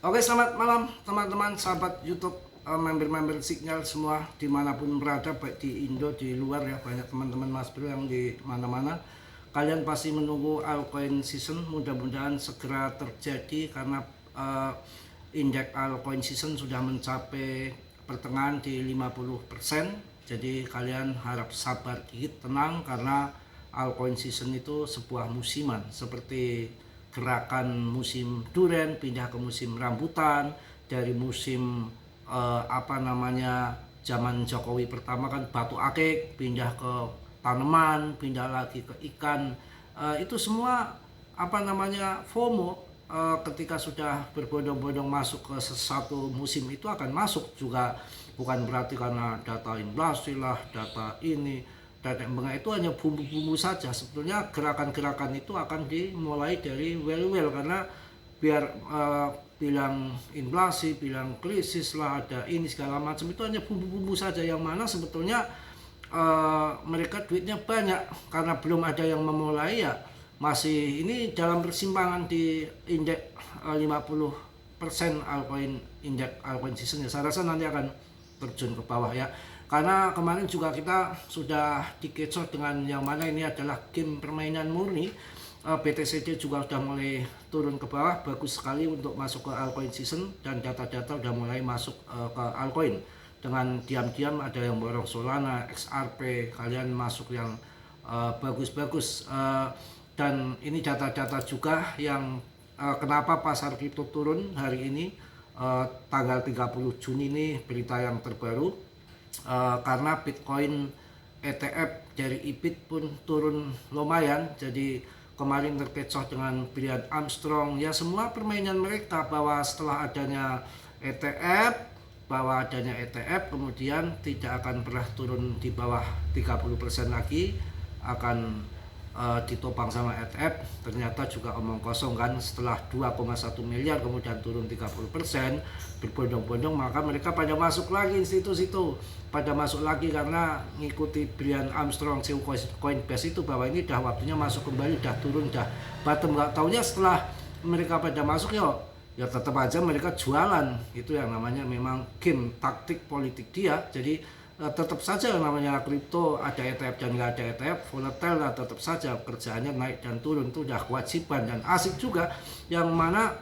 Oke, selamat malam teman-teman sahabat YouTube, member-member Signal semua dimanapun berada, baik di Indo, di luar ya, banyak teman-teman Mas Bro yang di mana-mana. Kalian pasti menunggu altcoin season, mudah-mudahan segera terjadi karena indeks altcoin season sudah mencapai pertengahan di 50%. Jadi kalian harap sabar dikit, tenang, karena altcoin season itu sebuah musiman seperti gerakan musim duren pindah ke musim rambutan, dari musim zaman Jokowi pertama kan batu akik, pindah ke tanaman, pindah lagi ke ikan. Itu semua FOMO. Ketika sudah berbondong-bondong masuk ke satu musim itu akan masuk juga, bukan berarti karena data inflasi lah, data ini itu hanya bumbu-bumbu saja. Sebetulnya gerakan-gerakan itu akan dimulai dari well karena biar bilang inflasi, bilang krisis lah, ada ini segala macam, itu hanya bumbu-bumbu saja, yang mana sebetulnya mereka duitnya banyak karena belum ada yang memulai ya. Masih ini dalam persimpangan di indeks 50% altcoin, indeks altcoin season ya. Saya rasa nanti akan terjun ke bawah ya. Karena kemarin juga kita sudah dikecoh dengan yang mana ini adalah game permainan murni. BTCD juga sudah mulai turun ke bawah, bagus sekali untuk masuk ke altcoin season, dan data-data sudah mulai masuk ke altcoin. Dengan diam-diam ada yang borong Solana, XRP, kalian masuk yang bagus-bagus. Dan ini data-data juga yang kenapa pasar kripto turun hari ini, tanggal 30 Juni ini berita yang terbaru. Karena Bitcoin ETF dari IBIT pun turun lumayan. Jadi kemarin terkecoh dengan Brian Armstrong ya, semua permainan mereka bahwa setelah adanya ETF, kemudian tidak akan pernah turun di bawah 30% lagi, akan ditopang sama ETF. Ternyata juga omong kosong kan, setelah 2,1 miliar kemudian turun 30%, berbondong-bondong, maka mereka pada masuk lagi, institusi itu pada masuk lagi karena ngikuti Brian Armstrong CEO Coinbase itu, bahwa ini dah waktunya masuk kembali, dah turun, dah bottom. Nggak taunya setelah mereka pada masuk ya tetap aja mereka jualan. Itu yang namanya memang game, taktik politik dia. Jadi tetap saja namanya kripto, ada ETF dan nggak ada ETF, volatile lah, tetap saja kerjaannya naik dan turun, itu udah kewajiban. Dan asik juga yang mana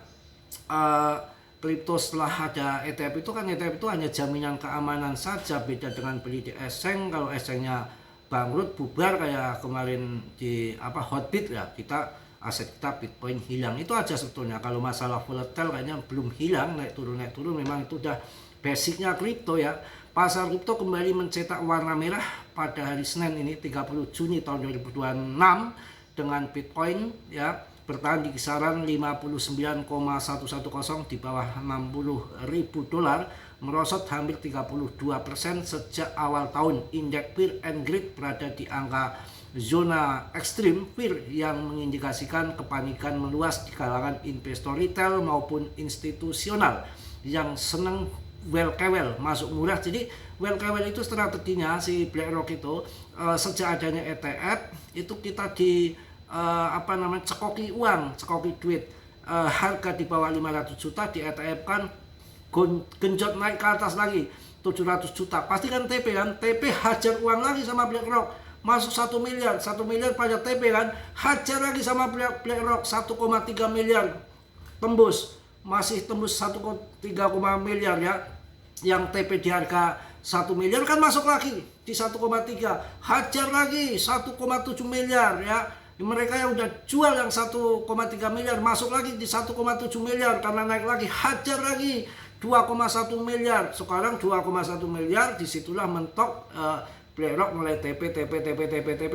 kripto setelah ada ETF itu kan, ETF itu hanya jaminan keamanan saja, beda dengan beli di Exchange. Kalau Exchange-nya bangkrut, bubar kayak kemarin di Hotbit ya, kita aset kita Bitcoin hilang, itu aja sebetulnya. Kalau masalah volatile kayaknya belum hilang, naik turun memang itu udah basicnya kripto ya. Pasar kripto kembali mencetak warna merah pada hari Senin ini 30 Juni tahun 2026 dengan Bitcoin ya bertahan di kisaran 59,110 di bawah $60.000, merosot hampir 32% sejak awal tahun. Indeks Fear and Greed berada di angka zona ekstrim fear yang mengindikasikan kepanikan meluas di kalangan investor retail maupun institusional yang senang well masuk murah. Jadi well itu strateginya si BlackRock itu, sejak adanya ETF itu kita di cekoki uang, cekoki duit, harga di bawah 500 juta di ETF kan genjot naik ke atas lagi 700 juta, pasti kan TP hajar uang lagi sama BlackRock, masuk 1 miliar pada TP kan, hajar lagi sama BlackRock 1,3 miliar, tembus, masih tembus 1,3 miliar ya. Yang TP di harga 1 miliar kan masuk lagi di 1,3, hajar lagi 1,7 miliar ya. Mereka yang udah jual yang 1,3 miliar masuk lagi di 1,7 miliar karena naik lagi, hajar lagi 2,1 miliar. Sekarang 2,1 miliar, disitulah mentok BlackRock mulai TP.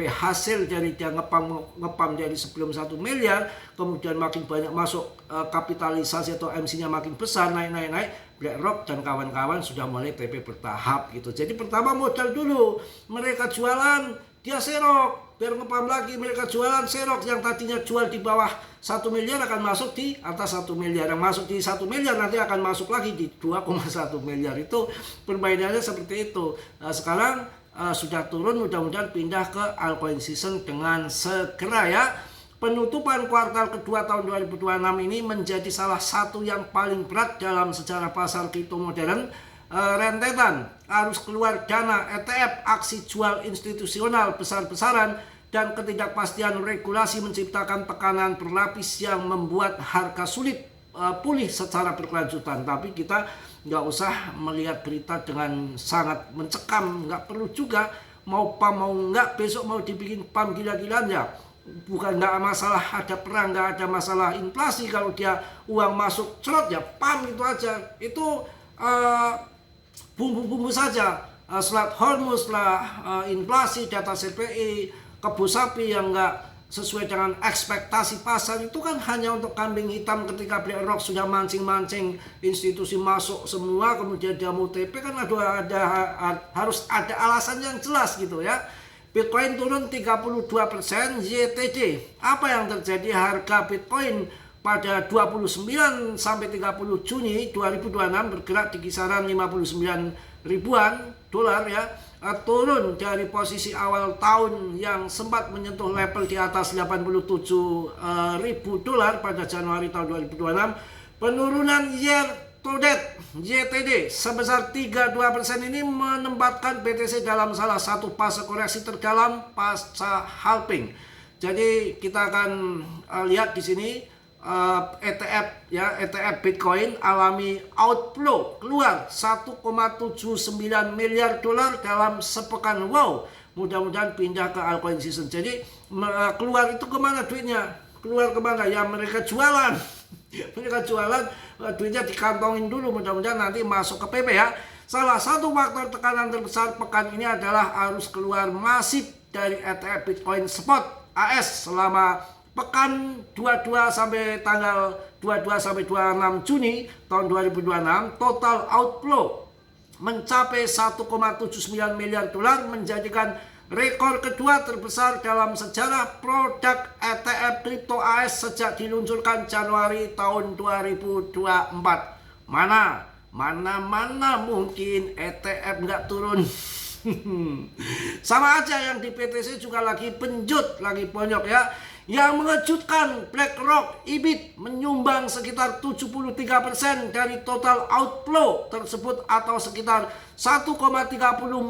Hasil dari dia ngepam dari sebelum 1 miliar, kemudian makin banyak masuk, kapitalisasi atau MC-nya makin besar, naik. BlackRock dan kawan-kawan sudah mulai TP bertahap gitu. Jadi pertama modal dulu, mereka jualan, dia serok, biar ngepam lagi, mereka jualan, serok. Yang tadinya jual di bawah 1 miliar akan masuk di atas 1 miliar, yang masuk di 1 miliar nanti akan masuk lagi di 2,1 miliar. Itu permainannya seperti itu. Nah, sekarang sudah turun, mudah-mudahan pindah ke altcoin season dengan segera ya. penutupan kuartal kedua tahun 2026 ini menjadi salah satu yang paling berat dalam sejarah pasar kripto modern. Rentetan arus keluar dana ETF, aksi jual institusional besar-besaran, dan ketidakpastian regulasi menciptakan tekanan berlapis yang membuat harga sulit pulih secara berkelanjutan. Tapi kita nggak usah melihat berita dengan sangat mencekam, nggak perlu juga. Mau pam mau nggak, besok mau dibikin pam gila-gilaan ya. Bukan nggak masalah ada perang, nggak ada masalah inflasi. Kalau dia uang masuk cerot ya pam itu aja. Itu bumbu-bumbu saja. Selat Hormuz lah, inflasi, data CPI, kebun sapi yang nggak sesuai dengan ekspektasi pasar, itu kan hanya untuk kambing hitam. Ketika BlackRock sudah mancing-mancing institusi masuk semua, kemudian dia mau TP, kan harus ada alasan yang jelas gitu ya. Bitcoin turun 32%, YTD. Apa yang terjadi? Harga Bitcoin pada 29 sampai 30 Juni 2026 bergerak di kisaran 59 ribuan dolar ya. Turun dari posisi awal tahun yang sempat menyentuh level di atas 87 ribu dolar pada Januari tahun 2026. Penurunan year to date YTD sebesar 32% ini menempatkan BTC dalam salah satu fase koreksi terdalam pasca halving. Jadi kita akan lihat di sini ETF ya, ETF Bitcoin alami outflow, keluar 1,79 miliar dolar dalam sepekan. Wow, mudah-mudahan pindah ke altcoin season. Jadi keluar itu kemana duitnya? Keluar kemana? Ya mereka jualan. Mereka jualan, duitnya dikantongin dulu, mudah-mudahan nanti masuk ke PP ya. Salah satu faktor tekanan terbesar pekan ini adalah arus keluar masif dari ETF Bitcoin Spot AS selama pekan 22 sampai tanggal 22 sampai 26 Juni tahun 2026. Total outflow mencapai 1,79 miliar dolar, menjadikan rekor kedua terbesar dalam sejarah produk ETF kripto AS sejak diluncurkan Januari tahun 2024. Mana mungkin ETF nggak turun. Sama aja yang di PTC juga lagi penjut, lagi bonyok ya. Yang mengejutkan, BlackRock IBIT menyumbang sekitar 73% dari total outflow tersebut atau sekitar 1,30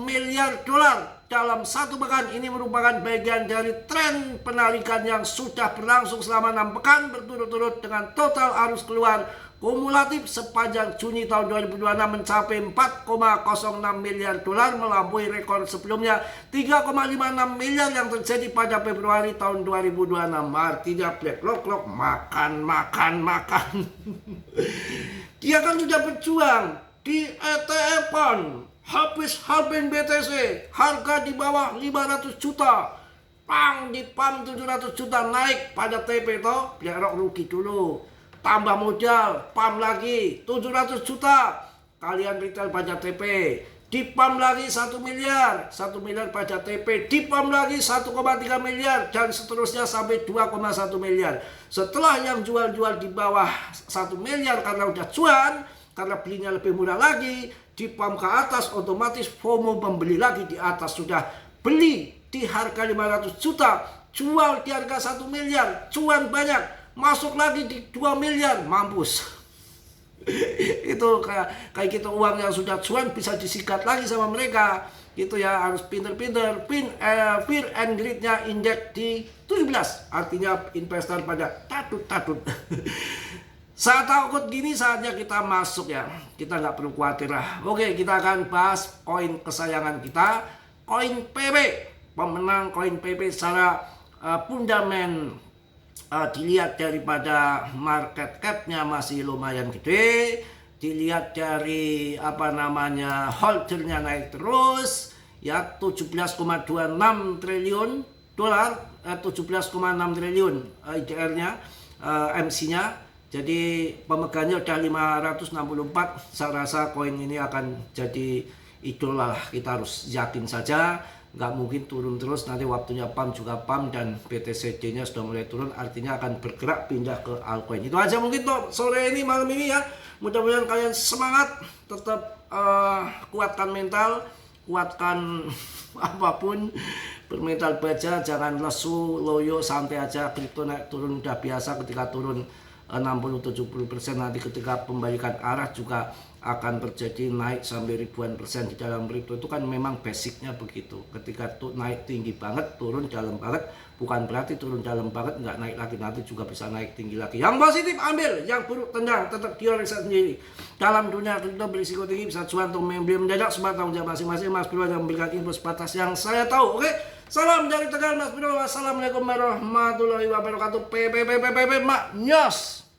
miliar dolar dalam satu pekan. Ini merupakan bagian dari tren penarikan yang sudah berlangsung selama 6 pekan berturut-turut dengan total arus keluar kumulatif sepanjang Juni tahun 2026 mencapai 4,06 miliar dolar, melampaui rekor sebelumnya 3,56 miliar yang terjadi pada Februari tahun 2026. Artinya BlackRock makan. Dia kan sudah berjuang di ETF-an, habis BTC, harga di bawah 500 juta. Pang di pam 700 juta, naik pada TP toh, BlackRock rugi dulu. Tambah modal, pam lagi 700 juta. Kalian retail pada TP, di pam lagi 1 miliar pada TP, di pam lagi 1,3 miliar, dan seterusnya sampai 2,1 miliar. Setelah yang jual-jual di bawah 1 miliar karena udah cuan, karena belinya lebih murah lagi, di pam ke atas otomatis FOMO membeli lagi di atas. Sudah beli di harga 500 juta, jual di harga 1 miliar, cuan banyak, masuk lagi di 2 miliar, mampus. Itu kayak gitu, uang yang sudah cuan bisa disikat lagi sama mereka. Gitu ya, harus pinter-pinter. Fear and greed-nya indeks di 17. Artinya investor pada tatut. Saat takut gini saatnya kita masuk ya. Kita nggak perlu khawatir lah. Oke, kita akan bahas koin kesayangan kita, koin PP. Pemenang koin PP secara fundamental. Dilihat daripada market cap-nya masih lumayan gede, dilihat dari holdernya naik terus ya, 17,26 triliun dolar, 17,6 triliun IDR-nya, MC-nya. Jadi pemegangnya udah 564. Saya rasa koin ini akan jadi idola lah. Kita harus yakin saja, nggak mungkin turun terus. Nanti waktunya pam juga pam, dan BTCD-nya sudah mulai turun, artinya akan bergerak pindah ke altcoin. Itu aja mungkin tuh sore ini, malam ini ya. Mudah-mudahan kalian semangat, tetap kuatkan mental, kuatkan apapun, bermental baja, jangan lesu, loyo, santai aja. Kripto naik turun udah biasa, ketika turun 60-70% nanti ketika pembalikan arah juga akan terjadi naik sampai ribuan persen di dalam kripto. Itu kan memang basicnya begitu. Ketika tuh naik tinggi banget, turun dalam banget, bukan berarti turun dalam banget nggak naik lagi, nanti juga bisa naik tinggi lagi. Yang positif ambil, yang buruk tendang, tetap dioresa sendiri. Dalam dunia kripto berisiko tinggi, bisa cuan untuk membeli mendadak, semua tanggung jawab masing-masing. Mas Bro yang memberikan info sebatas yang saya tahu. Oke, salam dari Tegal Mas Bro. Wassalamualaikum warahmatullahi wabarakatuh. Mak nyos.